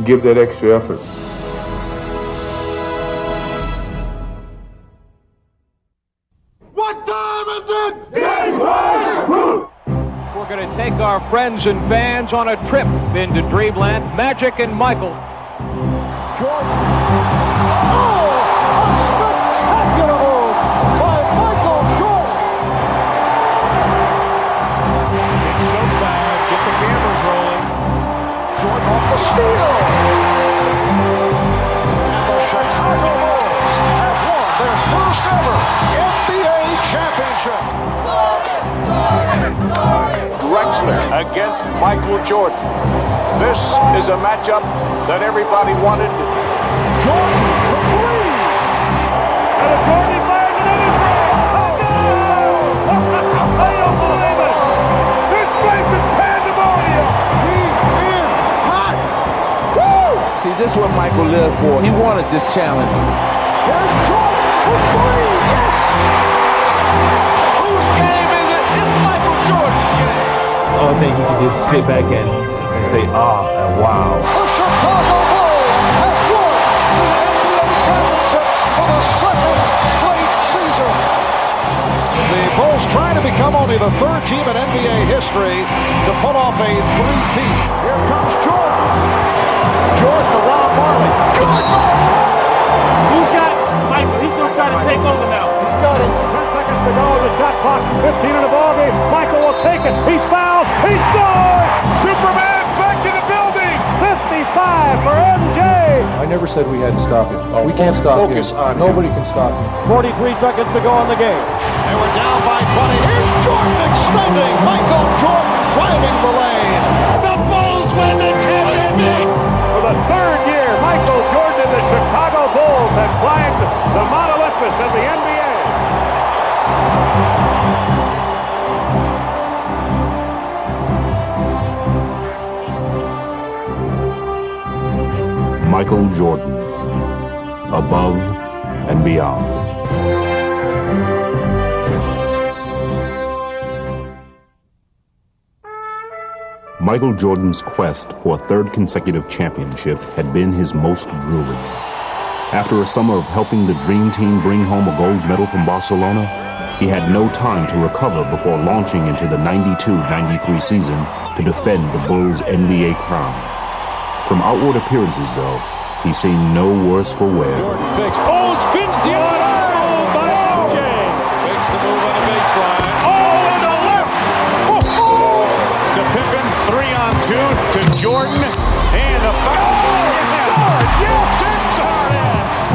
give that extra effort. What time is it? Game time! We're going to take our friends and fans on a trip into Dreamland. Magic and Michael. Jordan. Oh, a spectacular move by Michael Jordan. It's showtime. Get the cameras rolling. Jordan off the steal. And the Chicago Bulls have won their first ever NBA championship. Drexler against Michael Jordan. This is a matchup that everybody wanted. Jordan for three. And a Jordan fires another three. I don't believe it. This place is pandemonium. He is hot. Woo! See, this is what Michael lived for. He wanted this challenge. Here's Jordan for three. Yes! Whose game is it? It's Michael Jordan's game. I think you can just sit back and say, ah, and wow. The Chicago Bulls have won the NBA championship for the second straight season. The Bulls try to become only the third team in NBA history to pull off a three-peat. Here comes Jordan. Jordan to Ron Marley. Jordan! Who's got Michael? He's going to try to take over now. He's got it. 10 seconds to go. The shot clock. 15 in the ballgame. Michael will take it. He's fouled. He scored! Superman's back in the building. 55 for MJ. I never said we had to stop it. We can't stop him. Nobody can stop him. 43 seconds to go on the game. And we're down by 20. Here's Jordan extending. Michael Jordan driving the lane. The Bulls win the championship. For the third year, Michael Jordan and the Chicago Bulls have climbed the Mount Olympus of the NBA. Michael Jordan, above and beyond. Michael Jordan's quest for a third consecutive championship had been his most grueling. After a summer of helping the Dream Team bring home a gold medal from Barcelona, he had no time to recover before launching into the 92-93 season to defend the Bulls' NBA crown. From outward appearances, though, he seemed no worse for wear. Jordan fakes. Oh, spins the other move by MJ. Fakes the move on the baseline. Oh, and the left. Oh, to Pippen, 3-on-2 to Jordan, and the foul. Yes,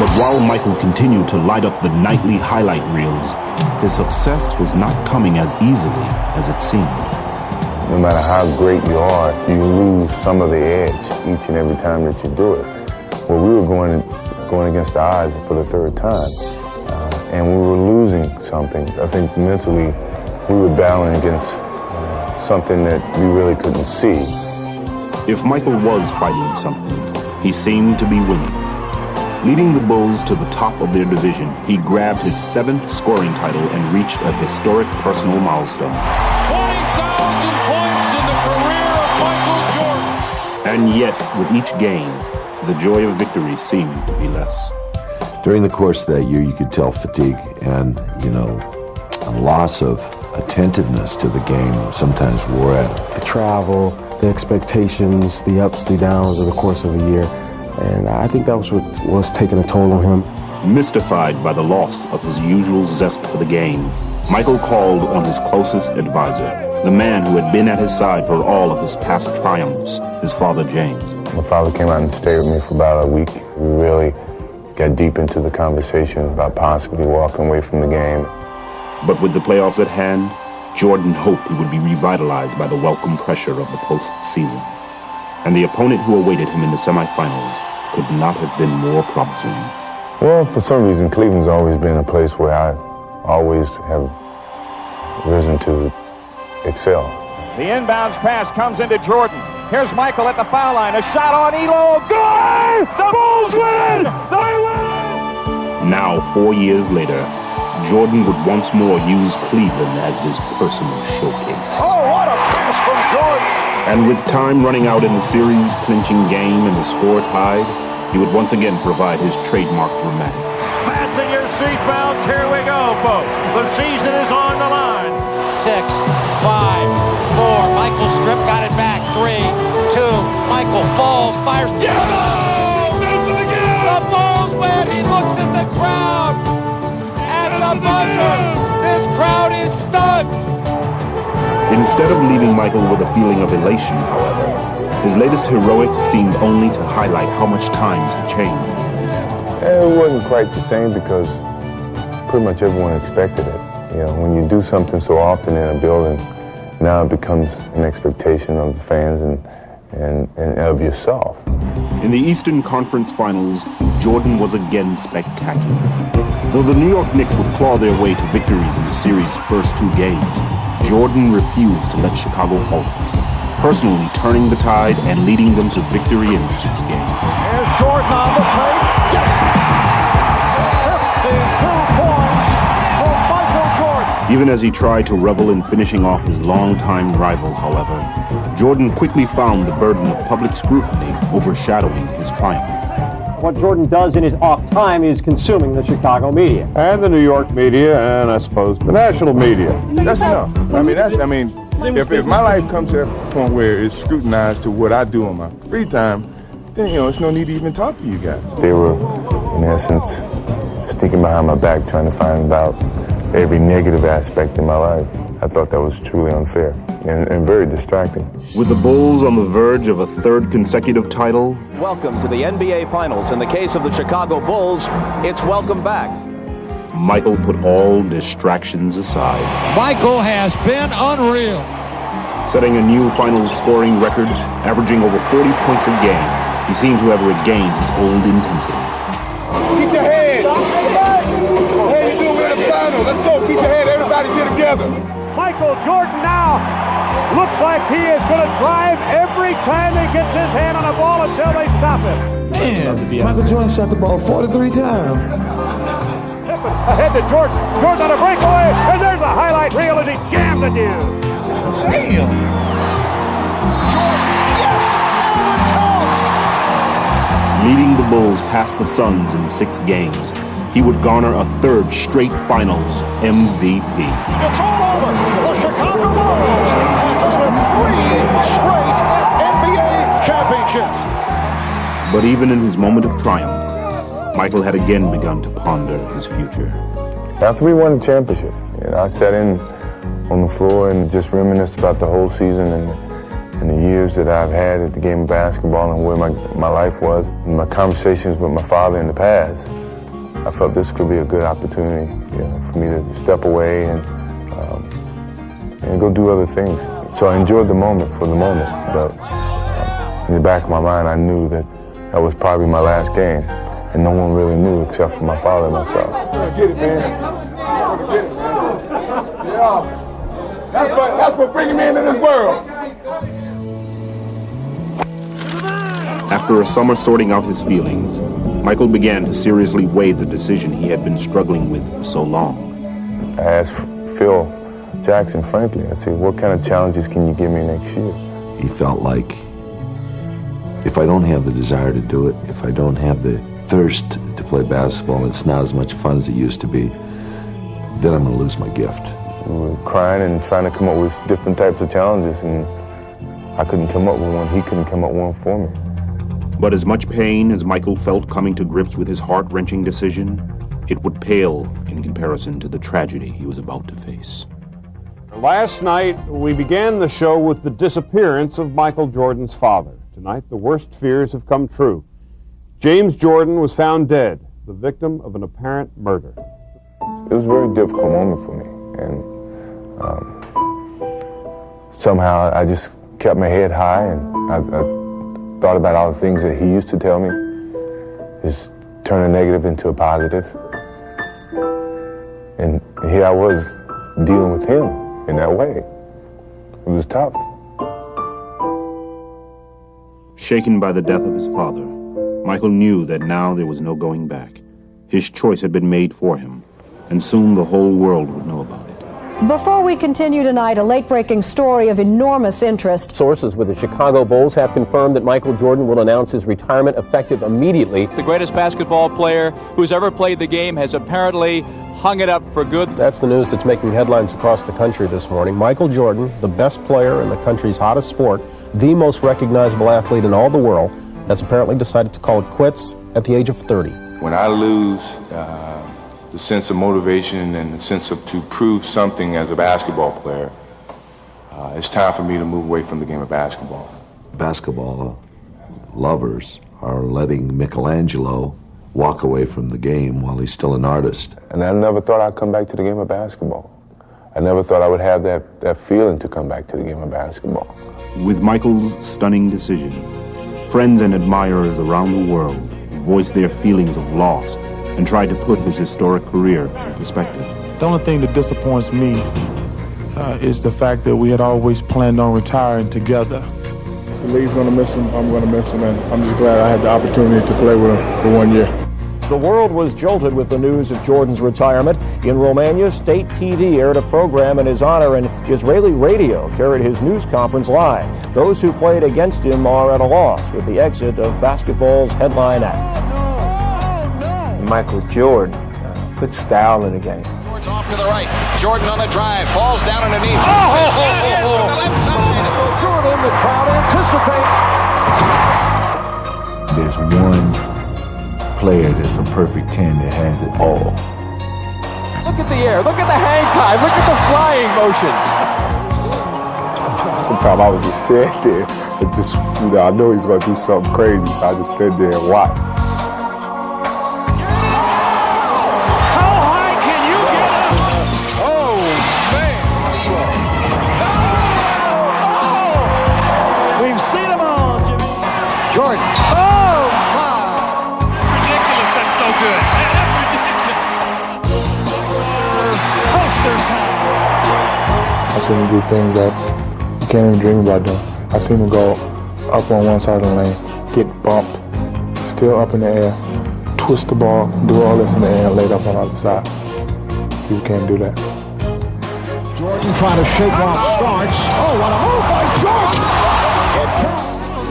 But while Michael continued to light up the nightly highlight reels, his success was not coming as easily as it seemed. No matter how great you are, you lose some of the edge each and every time that you do it. Well, we were going against the odds for the third time, and we were losing something. I think mentally we were battling against something that we really couldn't see. If Michael was fighting something, he seemed to be winning. Leading the Bulls to the top of their division, he grabbed his 7th scoring title and reached a historic personal milestone. 20,000 points in the career of Michael Jordan. And yet, with each game, the joy of victory seemed to be less. During the course of that year, you could tell fatigue and, a loss of attentiveness to the game sometimes wore at him. The travel, the expectations, the ups, the downs of the course of a year. And I think that was what was taking a toll on him. Mystified by the loss of his usual zest for the game, Michael called on his closest advisor, the man who had been at his side for all of his past triumphs, his father James. My father came out and stayed with me for about a week. We really got deep into the conversation about possibly walking away from the game. But with the playoffs at hand, Jordan hoped he would be revitalized by the welcome pressure of the postseason. And the opponent who awaited him in the semifinals could not have been more promising. Well, for some reason, Cleveland's always been a place where I always have risen to excel. The inbounds pass comes into Jordan. Here's Michael at the foul line. A shot on Elo. Good! The Bulls win! They win! Now, 4 years later, Jordan would once more use Cleveland as his personal showcase. Oh, what a pass from Jordan! And with time running out in the series-clinching game and the score tied, he would once again provide his trademark dramatics. Fasten your seatbelts. Here we go, folks. The season is on the line. 6, 5, 4. Michael Strip got it back. 3, 2. Michael falls, fires. Yeah! Makes it again! The Bulls win. He looks at the crowd. At the buzzer. This crowd is stunned. Instead of leaving Michael with a feeling of elation, however, his latest heroics seemed only to highlight how much times had changed. It wasn't quite the same because pretty much everyone expected it. You know, when you do something so often in a building, now it becomes an expectation of the fans and of yourself. In the Eastern Conference Finals, Jordan was again spectacular. Though the New York Knicks would claw their way to victories in the series' first 2 games, Jordan refused to let Chicago falter, personally turning the tide and leading them to victory in 6 games. Here's Jordan on the plate. Yes! 52 points for Michael Jordan. Even as he tried to revel in finishing off his longtime rival, however, Jordan quickly found the burden of public scrutiny overshadowing his triumph. What Jordan does in his off time is consuming the Chicago media. And the New York media, and I suppose the national media. That's enough. If my life comes to that point where it's scrutinized to what I do on my free time, then, it's no need to even talk to you guys. They were, in essence, sneaking behind my back trying to find out every negative aspect in my life. I thought that was truly unfair and very distracting. With the Bulls on the verge of a 3rd consecutive title, welcome to the NBA Finals. In the case of the Chicago Bulls, it's welcome back. Michael put all distractions aside. Michael has been unreal. Setting a new finals scoring record, averaging over 40 points a game, he seemed to have regained his old intensity. Keep your head. Hey, you do in the final. Let's go. Keep your head. Everybody get together. Michael Jordan now looks like he is going to drive every time he gets his hand on a ball until they stop him. Man, Michael Jordan shot the ball 43 times. Ahead to Jordan. Jordan on a breakaway, and there's a highlight reel as he jammed the dude. Damn! Jordan, yes! Leading the Bulls past the Suns in 6 games, he would garner a 3rd straight Finals MVP. It's all over. The Chicago Bulls win 3 straight NBA championships. But even in his moment of triumph, Michael had again begun to ponder his future. After we won the championship, I sat in on the floor and just reminisced about the whole season and the years that I've had at the game of basketball and where my life was. And my conversations with my father in the past, I felt this could be a good opportunity for me to step away and go do other things. So I enjoyed the moment for the moment, but in the back of my mind, I knew that was probably my last game. And no one really knew except for my father and myself. Get it, man. Get it, man. Yeah. That's what bringing me into this world. After a summer sorting out his feelings, Michael began to seriously weigh the decision he had been struggling with for so long. I asked Phil Jackson, frankly, I said, what kind of challenges can you give me next year? He felt like if I don't have the desire to do it, if I don't have the thirst to play basketball and it's not as much fun as it used to be, then I'm going to lose my gift. We were crying and trying to come up with different types of challenges, and I couldn't come up with one. He couldn't come up with one for me. But as much pain as Michael felt coming to grips with his heart-wrenching decision, it would pale in comparison to the tragedy he was about to face. Last night, we began the show with the disappearance of Michael Jordan's father. Tonight, the worst fears have come true. James Jordan was found dead, the victim of an apparent murder. It was a very difficult moment for me, and somehow I just kept my head high, and I thought about all the things that he used to tell me, just turn a negative into a positive. And here I was dealing with him in that way. It was tough. Shaken by the death of his father, Michael knew that now there was no going back. His choice had been made for him, and soon the whole world would know about it. Before we continue tonight, a late-breaking story of enormous interest. Sources with the Chicago Bulls have confirmed that Michael Jordan will announce his retirement effective immediately. The greatest basketball player who's ever played the game has apparently hung it up for good. That's the news that's making headlines across the country this morning. Michael Jordan, the best player in the country's hottest sport, the most recognizable athlete in all the world, has apparently decided to call it quits at the age of 30. When I lose the sense of motivation and the sense of to prove something as a basketball player, it's time for me to move away from the game of basketball. Basketball lovers are letting Michelangelo walk away from the game while he's still an artist. And I never thought I'd come back to the game of basketball. I never thought I would have that feeling to come back to the game of basketball. With Michael's stunning decision, friends and admirers around the world voiced their feelings of loss and tried to put his historic career in perspective. The only thing that disappoints me is the fact that we had always planned on retiring together. The league's going to miss him, I'm going to miss him, and I'm just glad I had the opportunity to play with him for 1 year. The world was jolted with the news of Jordan's retirement. In Romania, state TV aired a program in his honor, and Israeli radio carried his news conference live. Those who played against him are at a loss with the exit of basketball's headline act. Michael Jordan put style in the game. Jordan's off to the right. Jordan on the drive. Falls down underneath. From the left side. Jordan, the crowd anticipate. There's one player that's a perfect 10 that has it all. Look at the air. Look at the hang time. Look at the flying motion. Sometimes I would just stand there and just, I know he's going to do something crazy, so I just stand there and watch. I've seen him do things that you can't even dream about doing. I've seen him go up on one side of the lane, get bumped, still up in the air, twist the ball, do all this in the air, and lay it up on the other side. You can't do that. Jordan trying to shake off Starks. Oh, what a move by Jordan!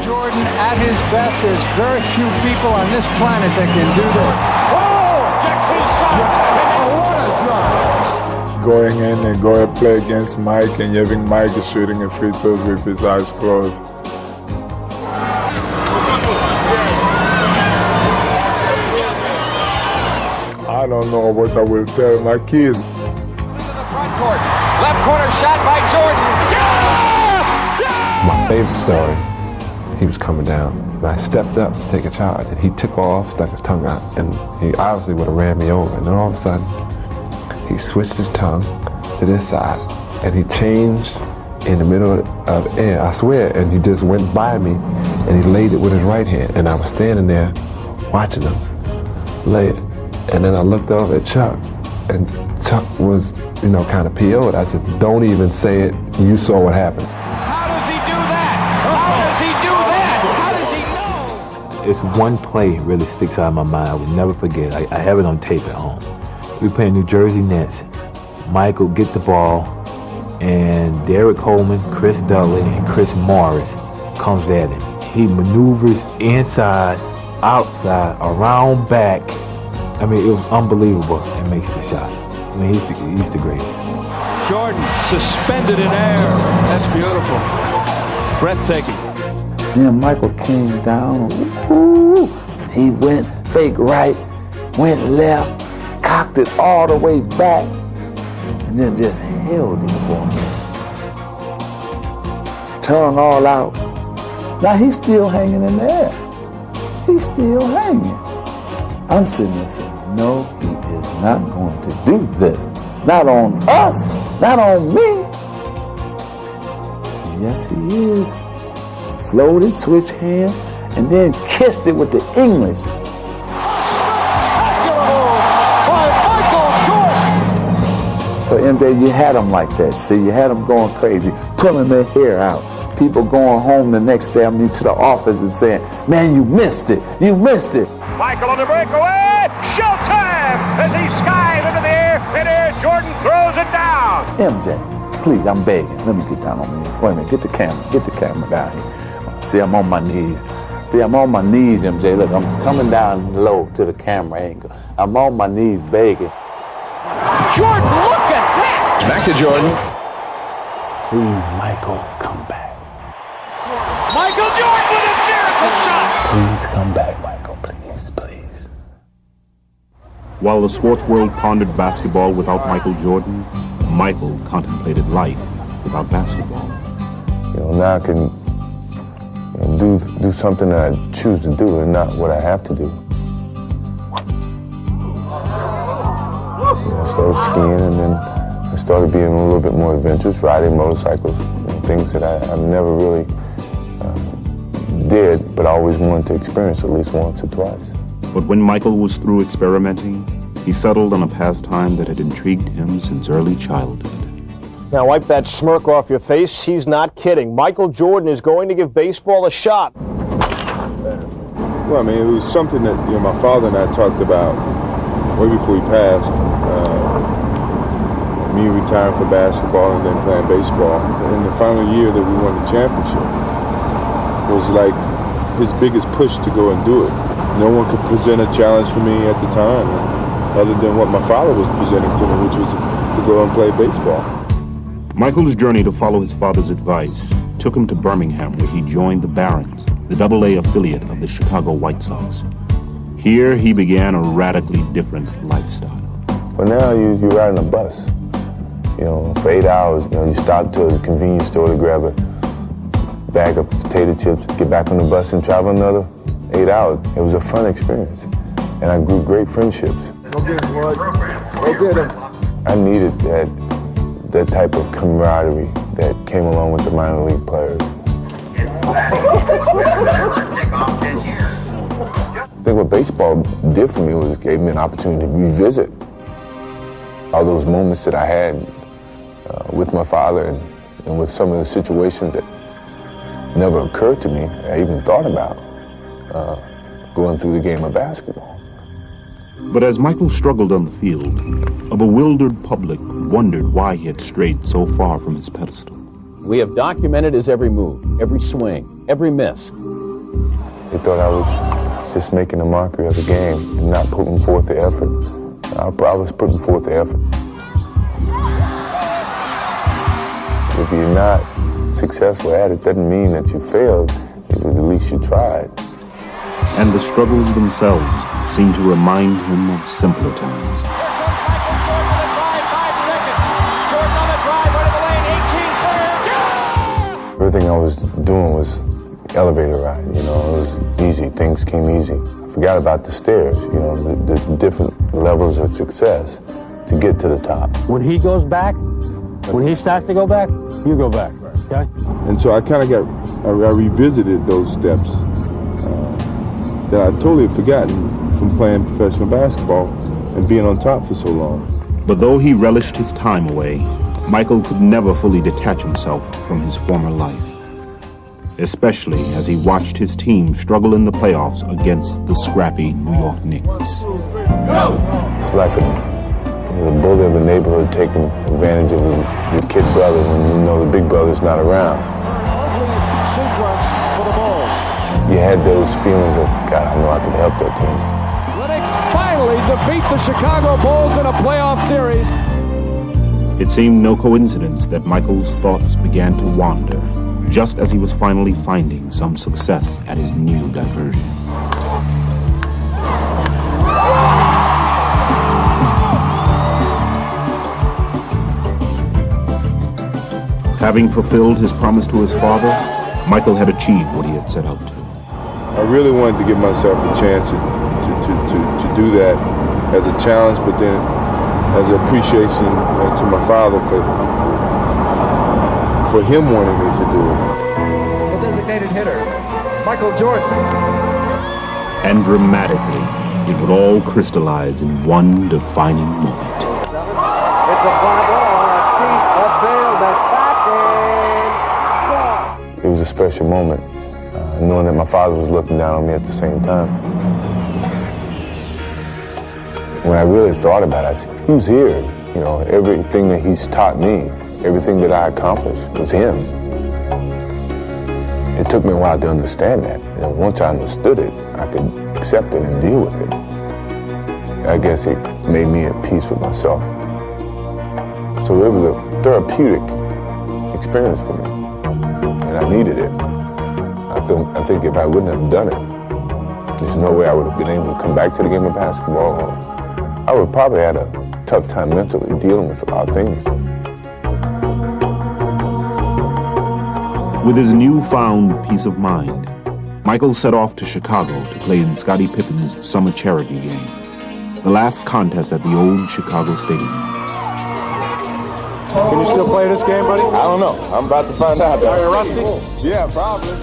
Jordan at his best. There's very few people on this planet that can do this. Oh, Jackson shot! Oh, what a drive! Going in and go and play against Mike, and having Mike is shooting a free throws with his eyes closed. I don't know what I will tell my kids. Front court. Left corner shot by Jordan. Yeah! My favorite story, he was coming down, and I stepped up to take a charge, and he took off, stuck his tongue out, and he obviously would have ran me over. And then all of a sudden, he switched his tongue to this side, and he changed in the middle of the air, I swear, and he just went by me, and he laid it with his right hand, and I was standing there watching him lay it. And then I looked over at Chuck, and Chuck was, kind of PO'd. I said, don't even say it, you saw what happened. How does he do that? How does he do that? How does he know? It's one play that really sticks out of my mind. I will never forget. I have it on tape at home. We playing New Jersey Nets. Michael get the ball, and Derek Coleman, Chris Dudley, and Chris Morris comes at him. He maneuvers inside, outside, around, back. I mean, it was unbelievable, and makes the shot. I mean, he's the greatest. Jordan suspended in air. That's beautiful. Breathtaking. Then Michael came down. Woo-hoo. He went fake right, went left, cocked it all the way back, and then just held it for me. Tongue all out. Now he's still hanging in there. He's still hanging. I'm sitting there saying, no, he is not going to do this. Not on us, not on me. Yes, he is. Floated, switch hand, and then kissed it with the English. So MJ, you had them like that. See, you had them going crazy, pulling their hair out. People going home the next day, to the office and saying, man, you missed it. You missed it. Michael on the breakaway. Showtime as he skies into the air It is. Jordan throws it down. MJ, please, I'm begging. Let me get down on my knees. Wait a minute, get the camera down here. See, I'm on my knees. See, I'm on my knees, MJ. Look, I'm coming down low to the camera angle. I'm on my knees begging. Jordan, look at that. Back to Jordan. Please, Michael, come back. Michael Jordan with a miracle shot. Please come back, Michael. Please, please. While the sports world pondered basketball without Michael Jordan, Michael contemplated life without basketball. Now I can do something that I choose to do and not what I have to do. I started skiing, and then I started being a little bit more adventurous, riding motorcycles, things that I never really did, but I always wanted to experience at least once or twice. But when Michael was through experimenting, he settled on a pastime that had intrigued him since early childhood. Now wipe that smirk off your face. He's not kidding. Michael Jordan is going to give baseball a shot. Well, I mean, it was something that my father and I talked about way before he passed. Me retiring for basketball and then playing baseball. And the final year that we won the championship was like his biggest push to go and do it. No one could present a challenge for me at the time, other than what my father was presenting to me, which was to go and play baseball. Michael's journey to follow his father's advice took him to Birmingham, where he joined the Barons, the AA affiliate of the Chicago White Sox. Here he began a radically different lifestyle. But now you ride on a bus. For 8 hours, you stop to a convenience store to grab a bag of potato chips, get back on the bus and travel another 8 hours. It was a fun experience, and I grew great friendships. Go get him, Bud. Go get him. I needed that type of camaraderie that came along with the minor league players. I think what baseball did for me was it gave me an opportunity to revisit all those moments that I had with my father and with some of the situations that never occurred to me, I even thought about going through the game of basketball. But as Michael struggled on the field, a bewildered public wondered why he had strayed so far from his pedestal. We have documented his every move, every swing, every miss. They thought I was just making a mockery of the game and not putting forth the effort. I was putting forth the effort. If you're not successful at it, doesn't mean that you failed. At least you tried. And the struggles themselves seemed to remind him of simpler times. Everything I was doing was elevator ride, it was easy. Things came easy. I forgot about the stairs, the different levels of success to get to the top. When he goes back, when he starts to go back, you go back, okay? And so I kind of I revisited those steps that I'd totally forgotten from playing professional basketball and being on top for so long. But though he relished his time away, Michael could never fully detach himself from his former life, especially as he watched his team struggle in the playoffs against the scrappy New York Knicks. It's like the bully of the neighborhood taking advantage of the kid brother when the big brother's not around. Sequence for the Bulls. You had those feelings of, God, I know I could help that team. Athletics finally defeat the Chicago Bulls in a playoff series. It seemed no coincidence that Michael's thoughts began to wander just as he was finally finding some success at his new diversion. Having fulfilled his promise to his father, Michael had achieved what he had set out to. I really wanted to give myself a chance to do that as a challenge, but then as an appreciation to my father for him wanting me to do it. The designated hitter, Michael Jordan. And dramatically, it would all crystallize in one defining moment. It's a fly ball, a deep, a sail, that's back and It was a special moment, knowing that my father was looking down on me at the same time. When I really thought about it, he was here. You know, everything that he's taught me, everything that I accomplished was him. It took me a while to understand that. And once I understood it, I could accept it and deal with it. I guess it made me at peace with myself. So it was a therapeutic experience for me, and I needed it. I think if I wouldn't have done it, there's no way I would have been able to come back to the game of basketball. I would probably had a tough time mentally dealing with a lot of things. With his newfound peace of mind, Michael set off to Chicago to play in Scottie Pippen's summer charity game, the last contest at the old Chicago Stadium. Can you still play this game, buddy? I don't know. I'm about to find out. Are you rusty? Yeah, probably.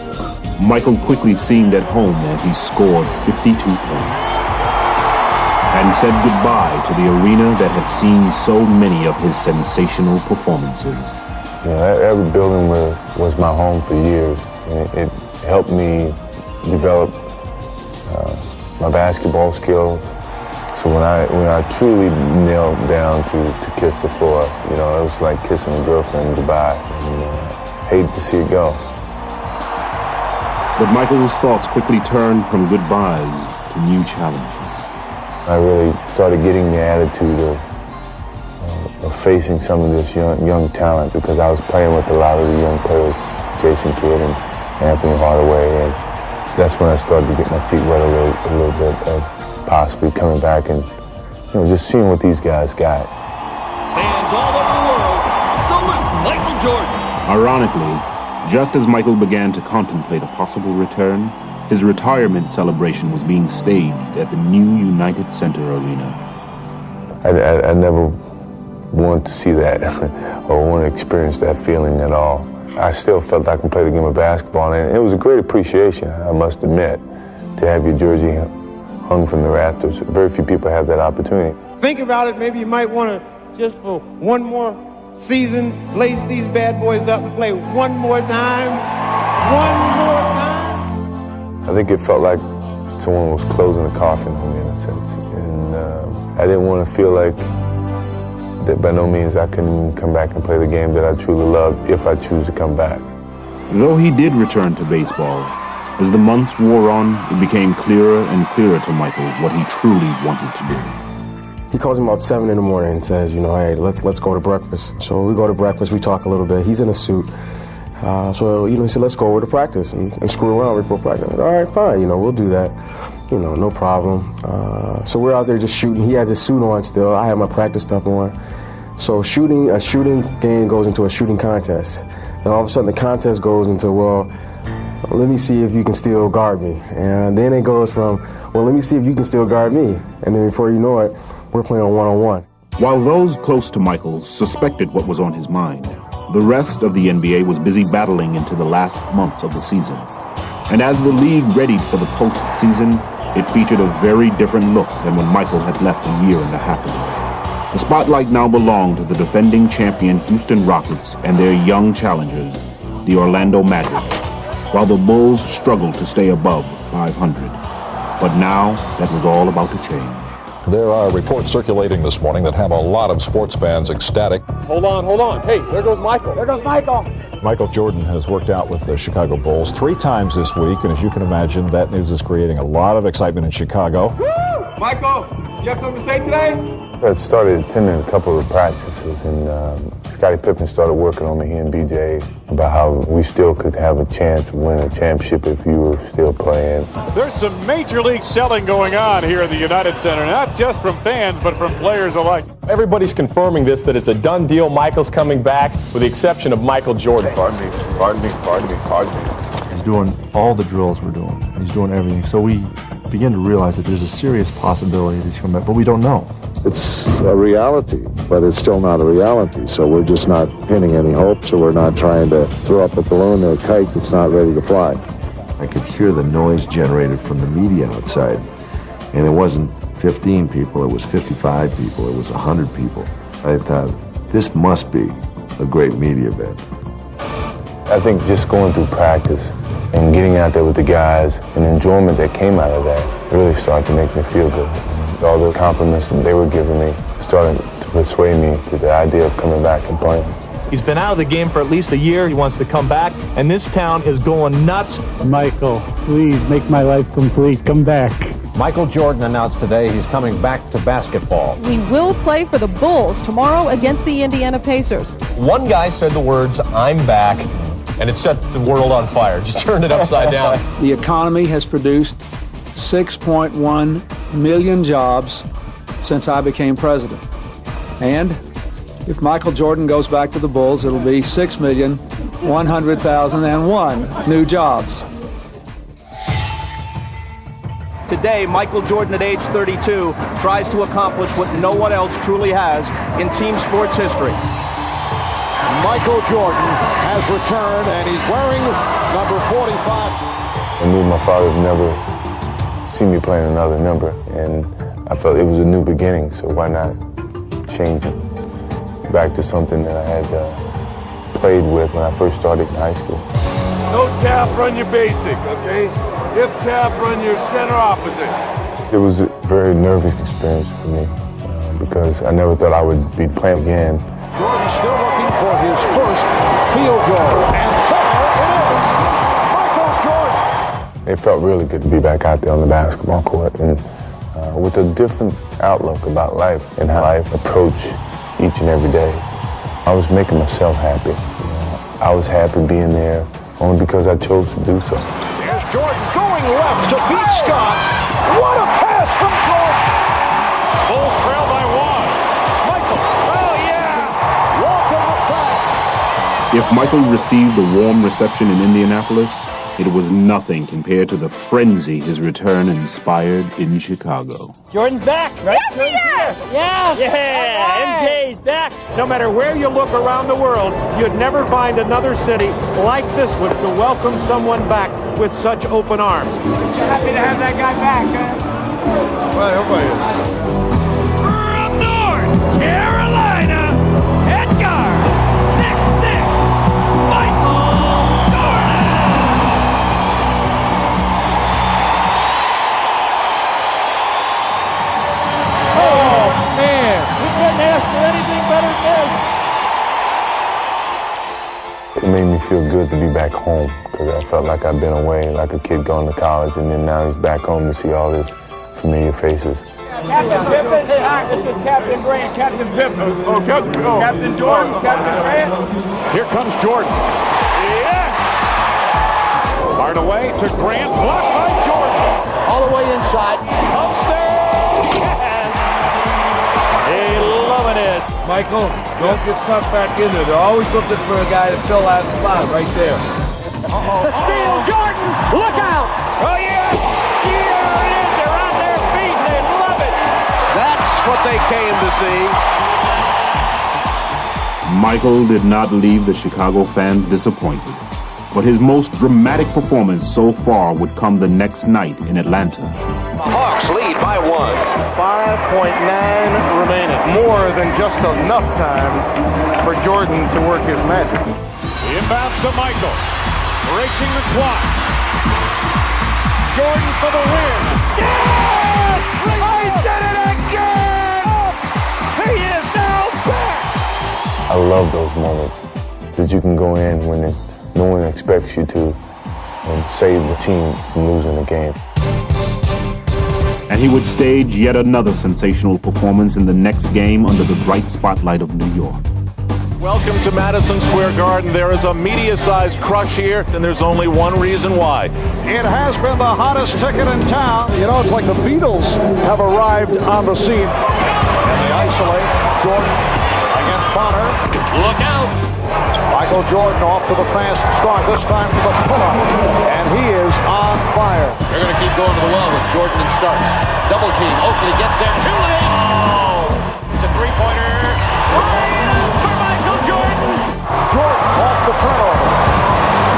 Michael quickly seemed at home as he scored 52 points and said goodbye to the arena that had seen so many of his sensational performances. You know, every building was my home for years, and it helped me develop my basketball skills. So when I truly knelt down to kiss the floor, you know, it was like kissing a girlfriend goodbye, and hated to see it go. But Michael's thoughts quickly turned from goodbyes to new challenges. I really started getting the attitude of facing some of this young talent, because I was playing with a lot of the young players, Jason Kidd and Anthony Hardaway, and that's when I started to get my feet wet a little bit of possibly coming back and, you know, just seeing what these guys got. Fans all over the world salute Michael Jordan. Ironically, just as Michael began to contemplate a possible return, his retirement celebration was being staged at the new United Center Arena. I never wanted to see that or want to experience that feeling at all. I still felt I could play the game of basketball, and it was a great appreciation, I must admit, to have your jersey hung from the rafters. Very few people have that opportunity. Think about it, maybe you might want to, just for one more season, lace these bad boys up and play one more time. One more time. I think it felt like someone was closing a coffin on me in a sense. And I didn't want to feel like that by no means I couldn't even come back and play the game that I truly loved if I choose to come back. Though he did return to baseball, as the months wore on, it became clearer and clearer to Michael what he truly wanted to do. He calls me about 7 in the morning and says, you know, hey, let's go to breakfast. So we go to breakfast, we talk a little bit. He's in a suit. So, you know, he said, let's go over to practice and screw around before practice. All right, fine, you know, we'll do that. You know, no problem. So we're out there just shooting. He has his suit on still. I have my practice stuff on. So a shooting game goes into a shooting contest. And all of a sudden the contest goes into, well, let me see if you can still guard me. And then it goes from, well, let me see if you can still guard me. And then before you know it, we're playing on one-on-one. While those close to Michael suspected what was on his mind, the rest of the NBA was busy battling into the last months of the season. And as the league readied for the postseason, it featured a very different look than when Michael had left a year and a half ago. The spotlight now belonged to the defending champion Houston Rockets and their young challengers, the Orlando Magic, while the Bulls struggled to stay above 500. But now, that was all about to change. There are reports circulating this morning that have a lot of sports fans ecstatic. Hold on. Hey, there goes Michael. Michael Jordan has worked out with the Chicago Bulls 3 times this week, and as you can imagine, that news is creating a lot of excitement in Chicago. Woo! Michael, you have something to say today? I started attending a couple of practices, and Scottie Pippen started working on me, he and BJ, about how we still could have a chance of winning a championship if you were still playing. There's some major league selling going on here at the United Center, not just from fans, but from players alike. Everybody's confirming this, that it's a done deal. Michael's coming back, with the exception of Michael Jordan. Pardon me. He's doing all the drills we're doing. He's doing everything. So we begin to realize that there's a serious possibility that he's coming back, but we don't know. It's a reality, but it's still not a reality. So we're just not pinning any hopes, or we're not trying to throw up a balloon or a kite that's not ready to fly. I could hear the noise generated from the media outside, and it wasn't 15 people, it was 55 people, it was 100 people. I thought, this must be a great media event. I think just going through practice and getting out there with the guys and the enjoyment that came out of that really started to make me feel good. All the compliments that they were giving me started to persuade me to the idea of coming back and playing. He's been out of the game for at least a year. He wants to come back, and this town is going nuts. Michael, please make my life complete. Come back. Michael Jordan announced today he's coming back to basketball. He will play for the Bulls tomorrow against the Indiana Pacers. One guy said the words, "I'm back," and it set the world on fire. Just turned it upside down. The economy has produced 6.1 million jobs since I became president. And if Michael Jordan goes back to the Bulls, it'll be 6,100,001 new jobs. Today, Michael Jordan at age 32 tries to accomplish what no one else truly has in team sports history. Michael Jordan has returned, and he's wearing number 45. I knew my father would never see me playing another number, and I felt it was a new beginning, so why not change it back to something that I had played with when I first started in high school. No tap, run your basic, okay? If tap, run your center opposite. It was a very nervous experience for me because I never thought I would be playing again. Jordan still looking for his first field goal, and there it is, Michael Jordan. It felt really good to be back out there on the basketball court and with a different outlook about life and how I approach each and every day. I was making myself happy. I was happy being there only because I chose to do so. Here's Jordan going left to beat Scott. What a pass from Jordan! Bulls trail by one. Michael, oh yeah! Welcome back. If Michael received a warm reception in Indianapolis, it was nothing compared to the frenzy his return inspired in Chicago. Jordan's back, right? Yes, Yeah! MJ's back. No matter where you look around the world, you'd never find another city like this one to welcome someone back with such open arms. So happy to have that guy back, huh? Well, everybody is. From North Carolina, head guard, Nick, Michael Jordan. Oh, man. We couldn't ask for anything better than this. It made me feel good to be back home because I felt like I'd been away, like a kid going to college, and then now he's back home to see all his familiar faces. Captain Pippen, this is Captain Grant, Captain Pippen. Oh, Captain Jordan, Captain Grant. Here comes Jordan. Yeah! Fired away to Grant, blocked by Jordan. All the way inside. Upstairs! Yes! Hey, loving it. Michael, don't get sucked back in there. They're always looking for a guy to fill that spot right there. The steal, Jordan! Look out! Oh, yeah! Here it is! They're on their feet. They love it. That's what they came to see. Michael did not leave the Chicago fans disappointed, but his most dramatic performance so far would come the next night in Atlanta. Hawks lead by 1. 5.9 remaining. More than just enough time for Jordan to work his magic. The inbounds to Michael. Racing the clock. Jordan for the win. Yes! I did it again! He is now back! I love those moments that you can go in when no one expects you to and save the team from losing the game. And he would stage yet another sensational performance in the next game under the bright spotlight of New York. Welcome to Madison Square Garden. There is a media-sized crush here, and there's only one reason why. It has been the hottest ticket in town. You know, it's like the Beatles have arrived on the scene. And they isolate Jordan against Bonner. Look out! Michael Jordan off to the fast start, this time to the pull-up. And he is on fire. They're going to keep going to the well with Jordan and Starks. Double team. Oakley gets there. Too late. Oh! It's a three-pointer. For Michael Jordan. Jordan off the turnover.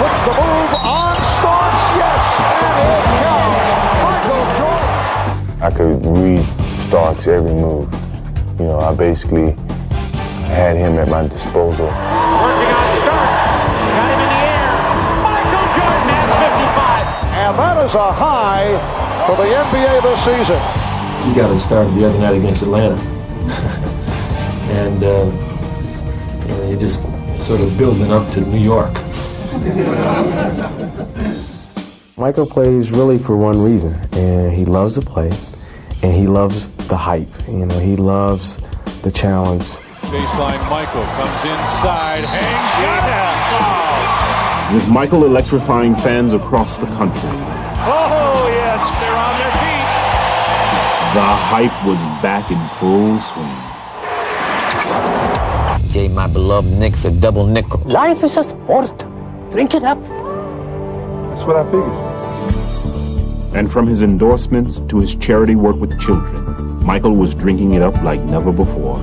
Puts the move on Starks. Yes, and it counts. Michael Jordan. I could read Starks' every move. You know, I basically had him at my disposal. Working on Starks. Got him in the air. Michael Jordan has 55. And that is a high for the NBA this season. You got it started the other night against Atlanta. and you're just sort of building up to New York. Michael plays really for one reason, and he loves to play, and he loves the hype. You know, he loves the challenge. Baseline Michael comes inside, hangs, got it! Wow! With Michael electrifying fans across the country, Oh, yes, they're on their feet. the hype was back in full swing. Gave my beloved Knicks a double nickel. Life is a sport. Drink it up. That's what I figured. And from his endorsements to his charity work with children, Michael was drinking it up like never before.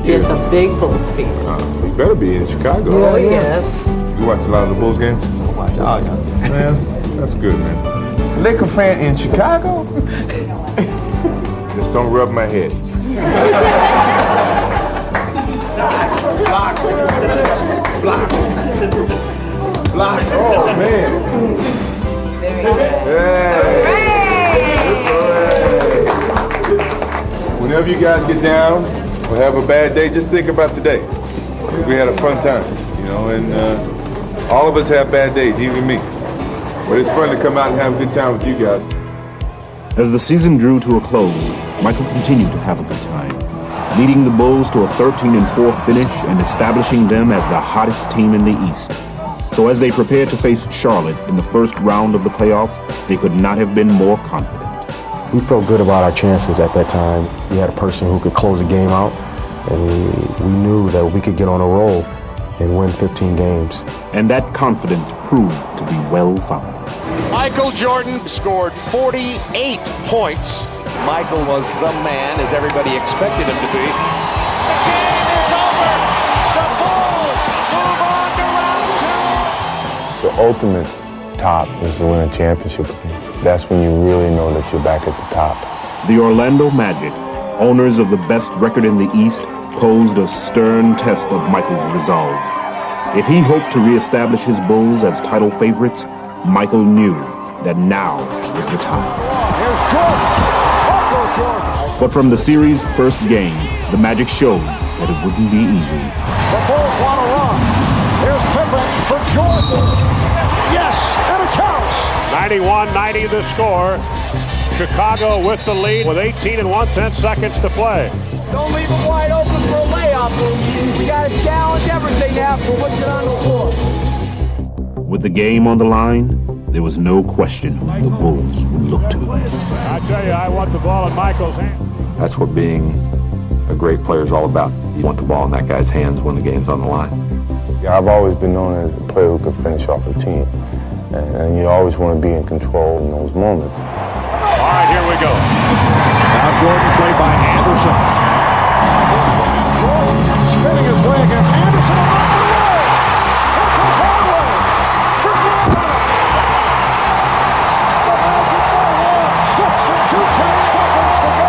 It's a big Bulls fan. We better be in Chicago. Oh, yes. You watch a lot of the Bulls games? I watch all y'all. Man, that's good, man. Laker fan in Chicago? Just don't rub my head. Block. Block. Block. Oh, man. Hey. Whenever you guys get down or have a bad day, just think about today. We had a fun time, you know, and all of us have bad days, even me. But it's fun to come out and have a good time with you guys. As the season drew to a close, Michael continued to have a good time, leading the Bulls to a 13-4 finish and establishing them as the hottest team in the East. So as they prepared to face Charlotte in the first round of the playoffs, they could not have been more confident. We felt good about our chances at that time. We had a person who could close the game out, and we knew that we could get on a roll and win 15 games. And that confidence proved to be well-founded. Michael Jordan scored 48 points. Michael was the man, as everybody expected him to be. The game is over. The Bulls move on to round two. The ultimate top is to win a championship again. That's when you really know that you're back at the top. The Orlando Magic, owners of the best record in the East, posed a stern test of Michael's resolve. If he hoped to reestablish his Bulls as title favorites, Michael knew that now was the time. Here's Jordan. Michael Jordan. But from the series' first game, the Magic showed that it wouldn't be easy. The Bulls want to run. Here's Pippen for Jordan. Yes, and it counts. 91-90 the score. Chicago with the lead with 18 1/10 seconds to play. Don't leave it wide open for a layup. We got to challenge everything now for what's on the floor. With the game on the line, there was no question who the Bulls would look to. I tell you, I want the ball in Michael's hand. That's what being a great player is all about. You want the ball in that guy's hands when the game's on the line. Yeah, I've always been known as a player who could finish off a team. And you always want to be in control in those moments. All right, here we go. Now Jordan played by Anderson. Jordan spinning his way against Anderson. Here comes Hardaway. For Jordan. The Magic by 1. 6 and 2/10 seconds to go.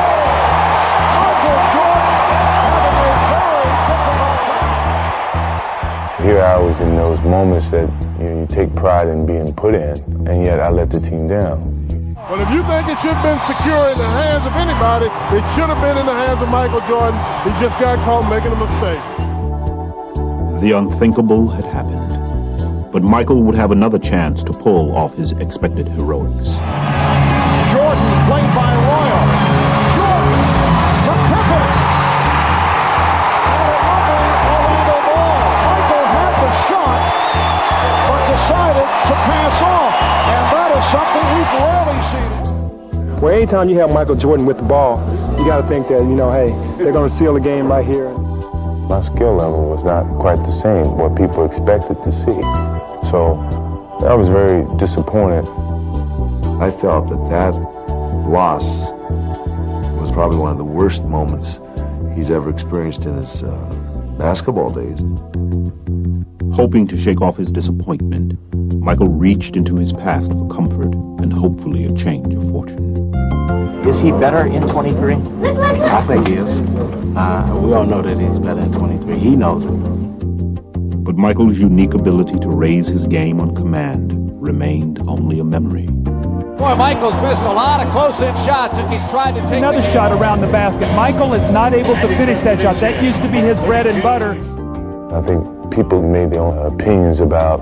Michael Jordan having a very difficult time. Here I was in those moments that you take pride in being put in, and yet I let the team down. Well, if you think it should have been secure in the hands of anybody, it should have been in the hands of Michael Jordan. He just got caught making a mistake. The unthinkable had happened. But Michael would have another chance to pull off his expected heroics. Jordan played by Royal. Jordan from Pippen. And it wasn't Orlando ball. Michael had the shot, but decided to pass off. And that is something we've rarely seen. Well, anytime you have Michael Jordan with the ball, you got to think that, hey, they're going to seal the game right here. My skill level was not quite the same, what people expected to see. So I was very disappointed. I felt that loss was probably one of the worst moments he's ever experienced in his basketball days. Hoping to shake off his disappointment, Michael reached into his past for comfort and hopefully a change of fortune. Is he better in 23? I think he is. We all know that he's better in 23. He knows it. But Michael's unique ability to raise his game on command remained only a memory. Boy, Michael's missed a lot of close-in shots, and he's tried to take another shot around the basket. Michael is not able to finish that shot. That used to be his bread and butter. I think people made their own opinions about,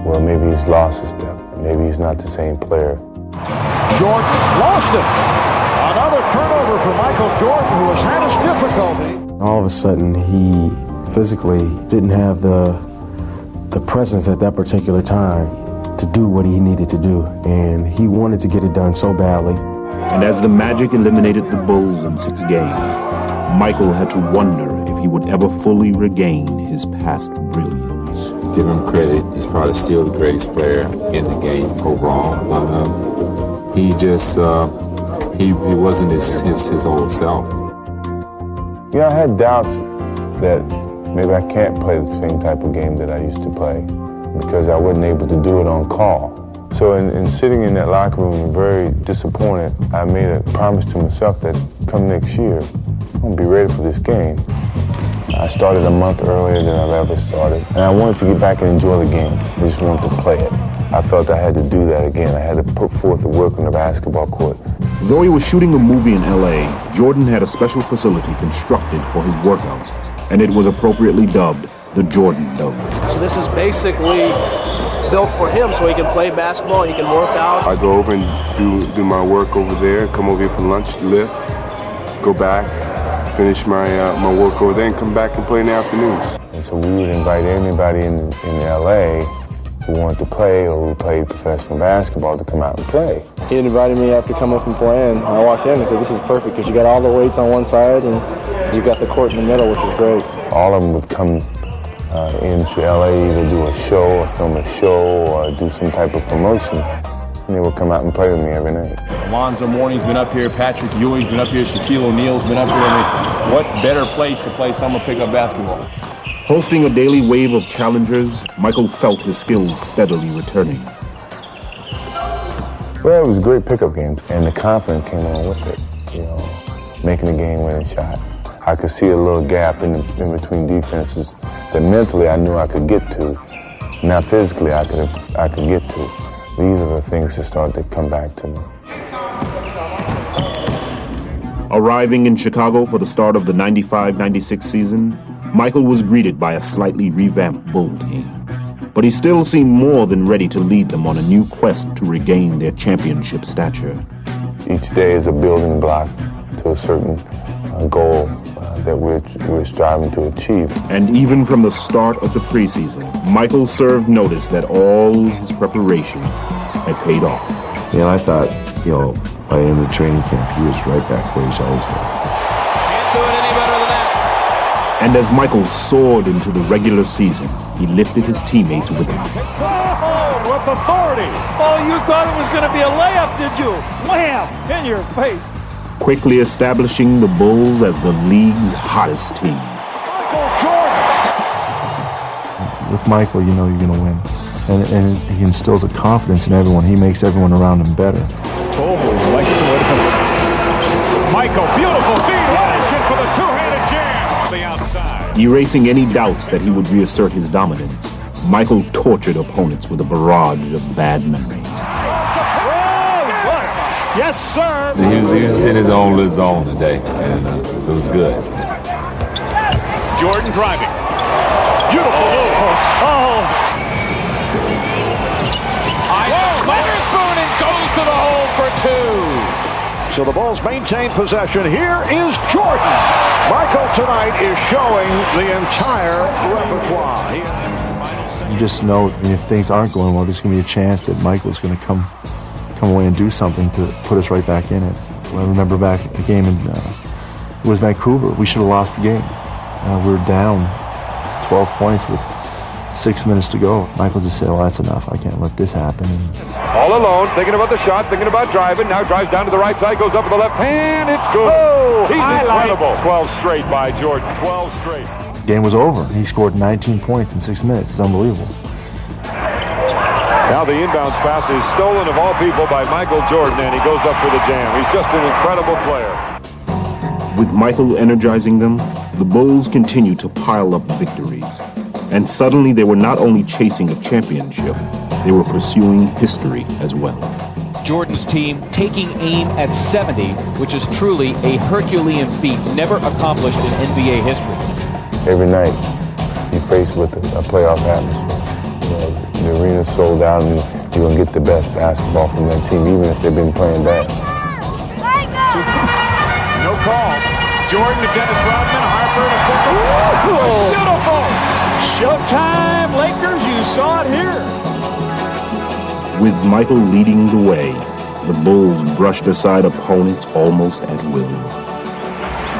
well, maybe he's lost his step. Maybe he's not the same player. Jordan lost it. Another turnover for Michael Jordan, who has had his difficulty. All of a sudden, he physically didn't have the presence at that particular time to do what he needed to do, and he wanted to get it done so badly. And as the Magic eliminated the Bulls in 6 games, Michael had to wonder if he would ever fully regain his past brilliance. Give him credit, he's probably still the greatest player in the game overall, but he just, he wasn't his old self. Yeah, I had doubts that maybe I can't play the same type of game that I used to play because I wasn't able to do it on call. So in sitting in that locker room very disappointed, I made a promise to myself that come next year, I'm going to be ready for this game. I started a month earlier than I've ever started, and I wanted to get back and enjoy the game. I just wanted to play it. I felt I had to do that again. I had to put forth the work on the basketball court. Though he was shooting a movie in L.A., Jordan had a special facility constructed for his workouts, and it was appropriately dubbed the Jordan Dome. So this is basically built for him so he can play basketball, he can work out. I go over and do my work over there, come over here for lunch, lift, go back, finish my work over there, and come back and play in the afternoons. And so we would invite anybody in L.A. who wanted to play or who played professional basketball to come out and play. He invited me after come up and play, and I walked in and said, this is perfect because you got all the weights on one side and you got the court in the middle, which is great. All of them would come into LA to do a show or film a show or do some type of promotion. And they would come out and play with me every night. Alonzo Mourning's been up here, Patrick Ewing's been up here, Shaquille O'Neal's been up here. I mean, what better place to play summer pickup basketball? Hosting a daily wave of challengers, Michael felt his skills steadily returning. Well, it was a great pickup game, and the confidence came along with it, you know, making a game-winning shot. I could see a little gap in between defenses that mentally I knew I could get to, not physically I could get to. These are the things that started to come back to me. Arriving in Chicago for the start of the 95-96 season, Michael was greeted by a slightly revamped Bull team. But he still seemed more than ready to lead them on a new quest to regain their championship stature. Each day is a building block to a certain goal that we're striving to achieve. And even from the start of the preseason, Michael served notice that all his preparation had paid off. Yeah, I thought, by the end of the training camp, he was right back where he's always been. Can't do it any better than that. And as Michael soared into the regular season, he lifted his teammates with him. With authority. Oh, you thought it was going to be a layup, did you? Wham! In your face. Quickly establishing the Bulls as the league's hottest team. With Michael, you know you're going to win. And he instills a confidence in everyone. He makes everyone around him better. Michael, beautiful feed, Washington for the two-handed jam. The outside. Erasing any doubts that he would reassert his dominance, Michael tortured opponents with a barrage of bad memories. Yes, sir. He was in his own little zone today, and it was good. Jordan driving. Beautiful move. Oh. Witherspoon and goes to the hole for two. So the Bulls maintain possession. Here is Jordan. Michael tonight is showing the entire repertoire. You just know if things aren't going well, there's going to be a chance that Michael's going to come away and do something to put us right back in it. I remember back at the game in it was Vancouver. We should have lost the game. We were down 12 points with 6 minutes to go. Michael just said, well, that's enough. I can't let this happen. All alone, thinking about the shot, thinking about driving. Now drives down to the right side, goes up to the left hand. It's good. Oh, he's incredible. 12 straight by Jordan. 12 straight. The game was over. He scored 19 points in 6 minutes. It's unbelievable. Now the inbounds pass is stolen of all people by Michael Jordan, and he goes up for the jam. He's just an incredible player. With Michael energizing them, the Bulls continued to pile up victories. And suddenly they were not only chasing a championship, they were pursuing history as well. Jordan's team taking aim at 70, which is truly a Herculean feat never accomplished in NBA history. Every night, you're faced with a playoff atmosphere. The arena's sold out, and you're going to get the best basketball from that team, even if they've been playing bad. No call. Jordan to Dennis Rodman, Harper to Booker. Beautiful! Showtime, Lakers, you saw it here. With Michael leading the way, the Bulls brushed aside opponents almost at will.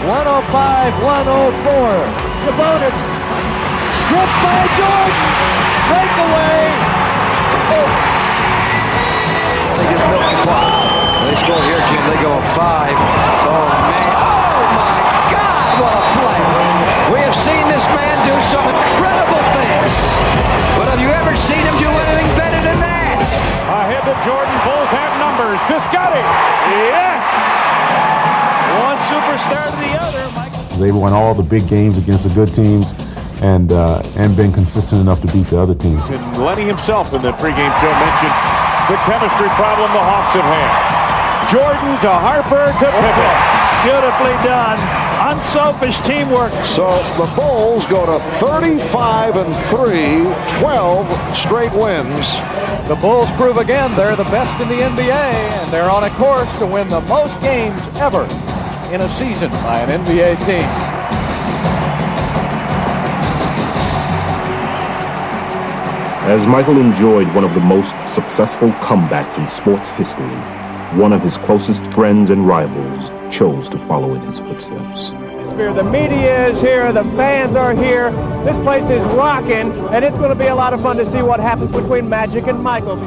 105-104. Sabonis. Stripped by Jordan. Breakaway. Oh. They just broke the clock. They score here, Jim. They go up 5. Oh, man. Oh, my God. What a play. We have seen this man do some incredible things. But have you ever seen him do anything better than that? Ahead to Jordan. Bulls have numbers. Just got it. Yeah. One superstar to the other. They've won all the big games against the good teams and been consistent enough to beat the other teams. And Lenny himself in the pregame show mentioned the chemistry problem the Hawks have had. Jordan to Harper to Pippen. Beautifully done. Unselfish teamwork. So the Bulls go to 35-3, 12 straight wins. The Bulls prove again they're the best in the NBA, and they're on a course to win the most games ever in a season by an NBA team. As Michael enjoyed one of the most successful comebacks in sports history, one of his closest friends and rivals chose to follow in his footsteps. The media is here, the fans are here, this place is rocking, and it's going to be a lot of fun to see what happens between Magic and Michael.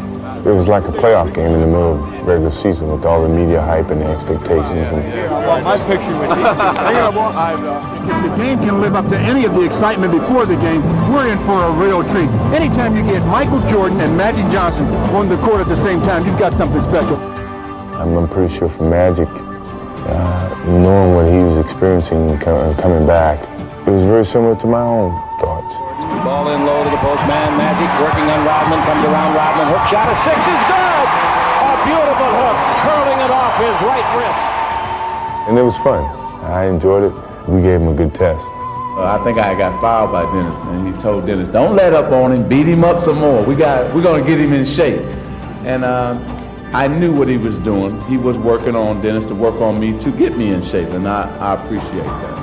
It was like a playoff game in the middle of regular season with all the media hype and the expectations. I want my picture with you. If the game can live up to any of the excitement before the game, we're in for a real treat. Anytime you get Michael Jordan and Magic Johnson on the court at the same time, you've got something special. I'm pretty sure for Magic, knowing what he was experiencing and coming back, it was very similar to my own thoughts. Ball in low to the post man. Magic working on Rodman. Comes around Rodman. Hook shot of 6 is good. A beautiful hook. Curling it off his right wrist. And it was fun. I enjoyed it. We gave him a good test. I think I got fouled by Dennis, and he told Dennis, don't let up on him. Beat him up some more. We're going to get him in shape. And I knew what he was doing. He was working on Dennis to work on me to get me in shape, and I appreciate that.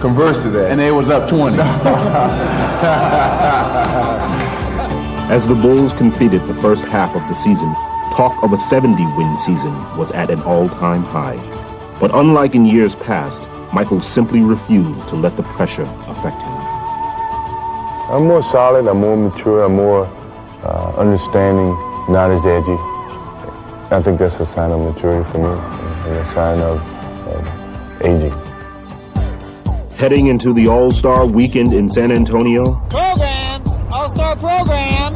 Converse to that. And it was up 20. As the Bulls completed the first half of the season, talk of a 70-win season was at an all-time high. But unlike in years past, Michael simply refused to let the pressure affect him. I'm more solid, I'm more mature, I'm more understanding, not as edgy. I think that's a sign of maturity for me and a sign of aging. Heading into the All-Star weekend in San Antonio, All-Star program.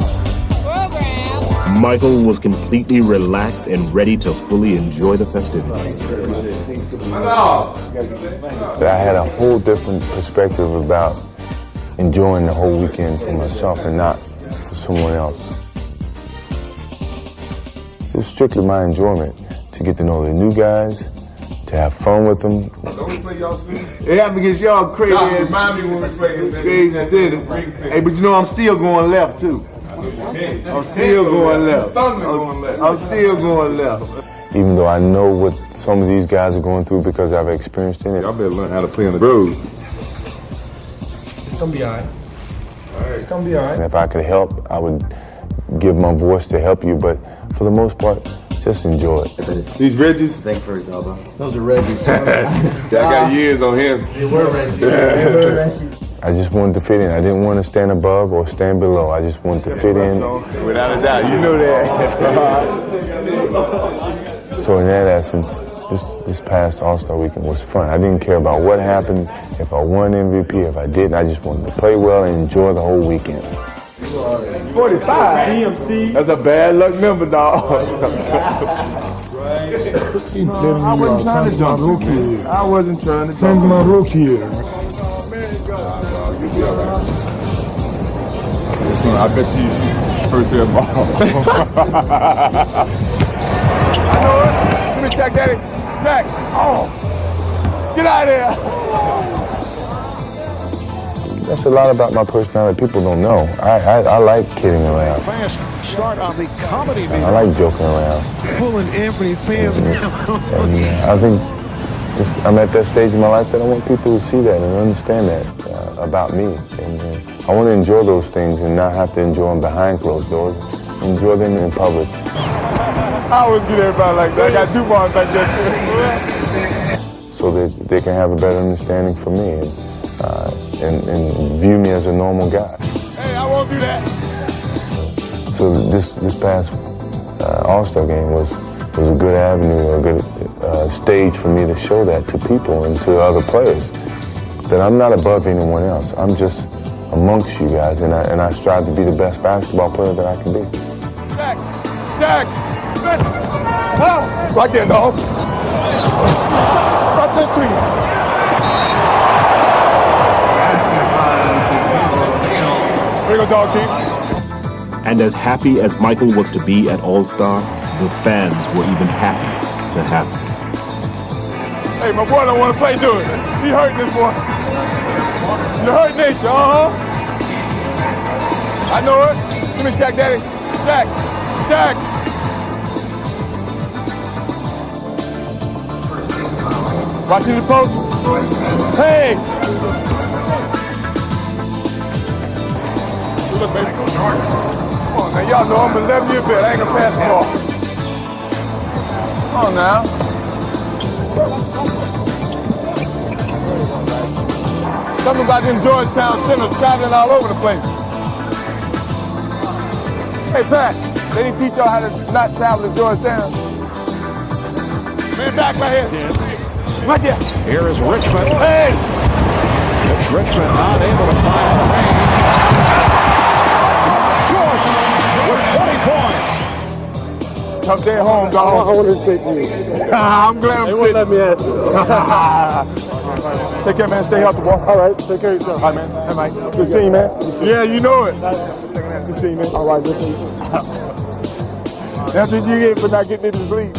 Michael was completely relaxed and ready to fully enjoy the festivities. I had a whole different perspective about enjoying the whole weekend for myself and not for someone else. It was strictly my enjoyment to get to know the new guys, to have fun with them. It happened against y'all crazy ass. Remind me when we played crazy did it. Hey, but you know I'm still going left too. I'm still going left. I'm still going left. Even though I know what some of these guys are going through because I've experienced it. Y'all better learn how to play on the road. It's going to be all right. It's going to be all right. And if I could help, I would give my voice to help you, but for the most part, just enjoy it. These Reggies? Thank you for his elbow. Those are Reggies. I got years on him. They were Reggies. I just wanted to fit in. I didn't want to stand above or stand below. I just wanted to fit in. Without a doubt, you know that. So in that essence, this past All-Star weekend was fun. I didn't care about what happened, if I won MVP, if I didn't. I just wanted to play well and enjoy the whole weekend. 45. GMC. That's a bad luck number, dog. I wasn't trying to jump rookie. I wasn't trying to Change my rookie. It's I bet you first year ball. I know it. Give me Jack, Daddy. Jack. Oh. Get out of there. That's a lot about my personality people don't know. I like kidding around. Fast start on the comedy meter. I like joking around. Pulling every fan. I think I'm at that stage in my life that I want people to see that and understand that about me. And I want to enjoy those things and not have to enjoy them behind closed doors. Enjoy them in public. I always get everybody like that. I got two bars like that. So that they can have a better understanding for me and view me as a normal guy. Hey, I won't do that. So this past All-Star game was a good avenue, a good stage for me to show that to people and to other players, that I'm not above anyone else. I'm just amongst you guys, and I strive to be the best basketball player that I can be. Jack! Right there, dog. Right there to you. Here you go, dog team. And as happy as Michael was to be at All-Star, the fans were even happy to have him. Hey, my boy don't want to play, do it. He hurting this boy. You hurt nature, I know it. Give me Jack, Daddy. Jack. Watching the post. Hey. Look, baby. Come on, now y'all know I'm 11 years old. I ain't gonna pass the ball. Come on now. Something about them Georgetown centers traveling all over the place. Hey, Pat, they didn't teach y'all how to not travel to Georgetown. Man, back right here. Right there. Here is Richmond. Hey! It's Richmond not able to find the range. Jordan with 20 points. Tough day at home, dog. I want to take you. I'm glad I'm They won't let me ask you. Take care, man. Stay healthy, boy. All right, take care of yourself. All right, man. Hey, Mike. Good seeing you, man. Yeah, you know it. Good seeing you, man. All right, good to see you. That's what you get for not getting into sleep.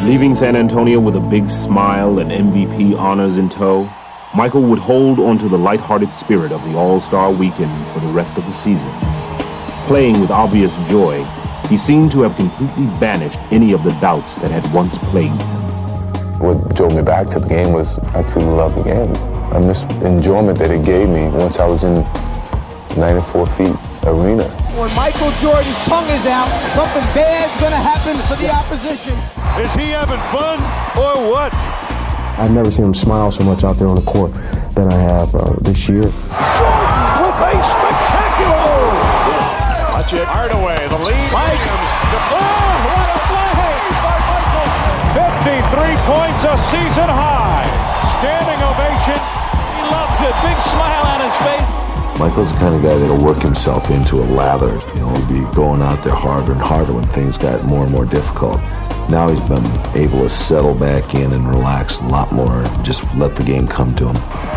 Leaving San Antonio with a big smile and MVP honors in tow, Michael would hold onto the lighthearted spirit of the All-Star weekend for the rest of the season. Playing with obvious joy, he seemed to have completely banished any of the doubts that had once plagued him. What drove me back to the game was I truly loved the game. I missed the enjoyment that it gave me once I was in 94 feet arena. When Michael Jordan's tongue is out, something bad's going to happen for the opposition. Is he having fun or what? I've never seen him smile so much out there on the court than I have this year. Jordan with a spectacular move. Watch it. Hardaway, the lead. Williams. Oh, what a play by Michael. 53 points, a season high. Standing ovation. He loves it. Big smile on his face. Michael's the kind of guy that'll work himself into a lather. You know, he'd be going out there harder and harder when things got more and more difficult. Now he's been able to settle back in and relax a lot more and just let the game come to him.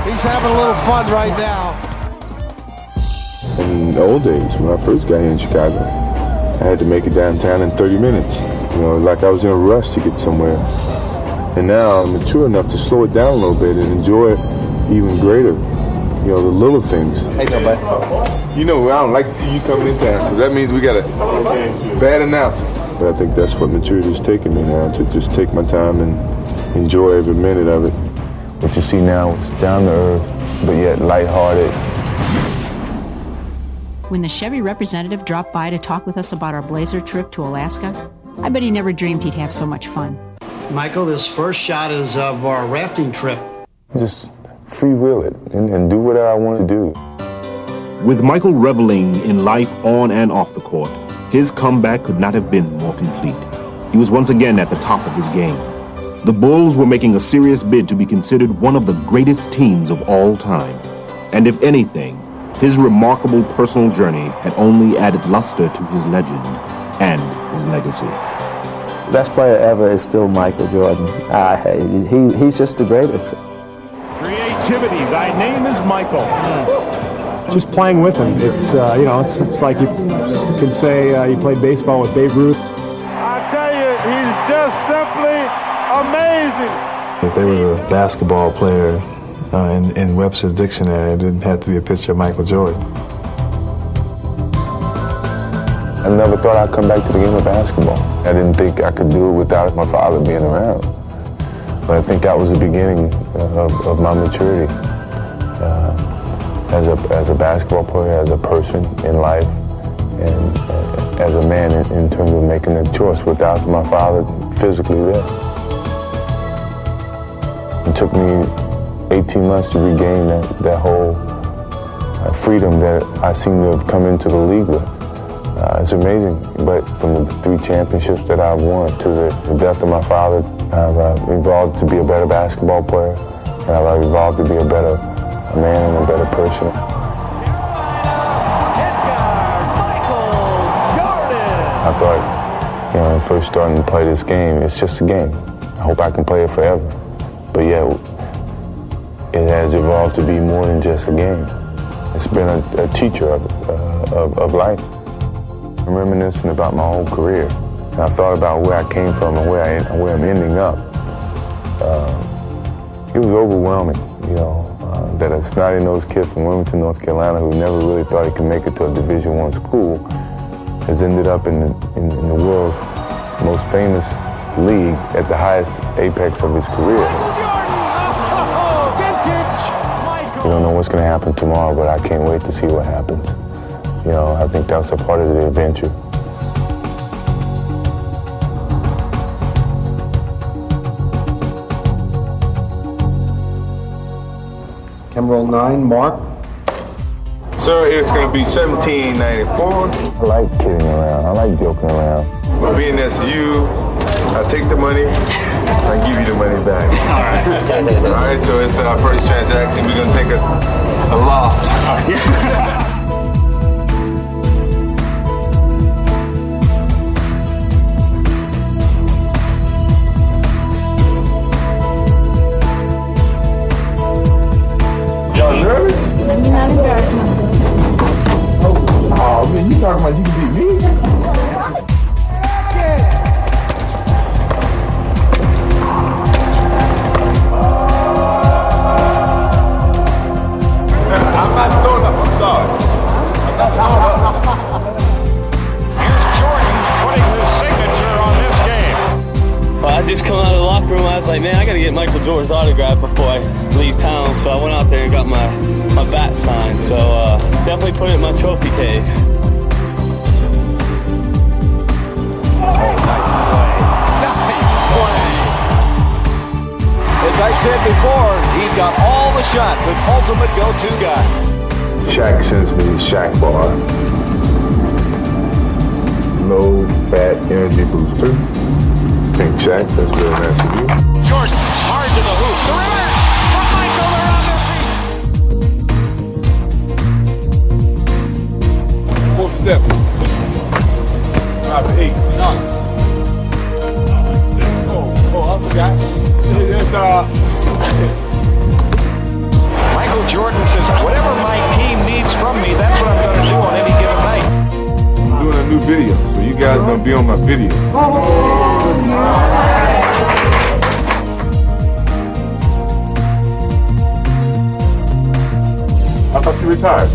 He's having a little fun right now. In the old days, when I first got here in Chicago, I had to make it downtown in 30 minutes. You know, like I was in a rush to get somewhere. And now I'm mature enough to slow it down a little bit and enjoy it even greater. You know, the little things. Hey, nobody. You know, I don't like to see you coming in town, because that means we got a bad announcement. But I think that's what maturity is taking me now, to just take my time and enjoy every minute of it. What you see now is down to earth, but yet lighthearted. When the Chevy representative dropped by to talk with us about our Blazer trip to Alaska, I bet he never dreamed he'd have so much fun. Michael, this first shot is of our rafting trip. Just freewheel it and do whatever I want to do. With Michael reveling in life on and off the court, his comeback could not have been more complete. He was once again at the top of his game. The Bulls were making a serious bid to be considered one of the greatest teams of all time. And if anything, his remarkable personal journey had only added luster to his legend and his legacy. Best player ever is still Michael Jordan. He's just the greatest. Creativity. Thy name is Michael. Just playing with him. It's you know, it's like you can say you played baseball with Babe Ruth. I tell you, he's just simply amazing. If there was a basketball player in Webster's dictionary, it didn't have to be a picture of Michael Jordan. I never thought I'd come back to the game of basketball. I didn't think I could do it without my father being around. But I think that was the beginning of my maturity as a basketball player, as a person in life, and as a man in terms of making a choice without my father physically there. It took me 18 months to regain that whole freedom that I seem to have come into the league with. It's amazing, but from the 3 championships that I've won to the death of my father, I've evolved to be a better basketball player, and I've evolved to be a better man and a better person. I thought, you know, when first starting to play this game, it's just a game. I hope I can play it forever. But yet, it has evolved to be more than just a game. It's been a teacher of life. I'm reminiscing about my whole career, and I thought about where I came from and where I'm ending up. It was overwhelming, you know, that a snotty-nosed kid from Wilmington, North Carolina, who never really thought he could make it to a Division I school, has ended up in the world's most famous league at the highest apex of his career. You don't know what's going to happen tomorrow, but I can't wait to see what happens. You know, I think that's a part of the adventure. Camera roll 9, Mark. Sir, it's going to be 1794. I like kidding around. I like joking around. But being that's you, I take the money, I give you the money back. All right. All right, so it's our first transaction. We're going to take a loss. Y'all nervous? I'm not embarrassed myself. Oh, man, you talking about you can beat me? I'm not throwing up, I'm sorry. I'm not throwing up. Here's Jordan putting his signature on this game. Well, I just come out of the locker room, I was like, man, I got to get Michael Jordan's autograph before I leave town. So I went out there and got my bat signed. So definitely put it in my trophy case. As I said before, he's got all the shots, an ultimate go-to guy. Shaq sends me the Shaq bar. Low fat energy booster. Pink Shaq, that's real nice of you. Jordan, hard to the hoop. The reverse from Michael, they're on their feet. 47. 5 to 8. Oh, I forgot. Michael Jordan says, whatever my team needs from me, that's what I'm going to do on any given night. I'm doing a new video, so you guys going to be on my video. I thought you retired.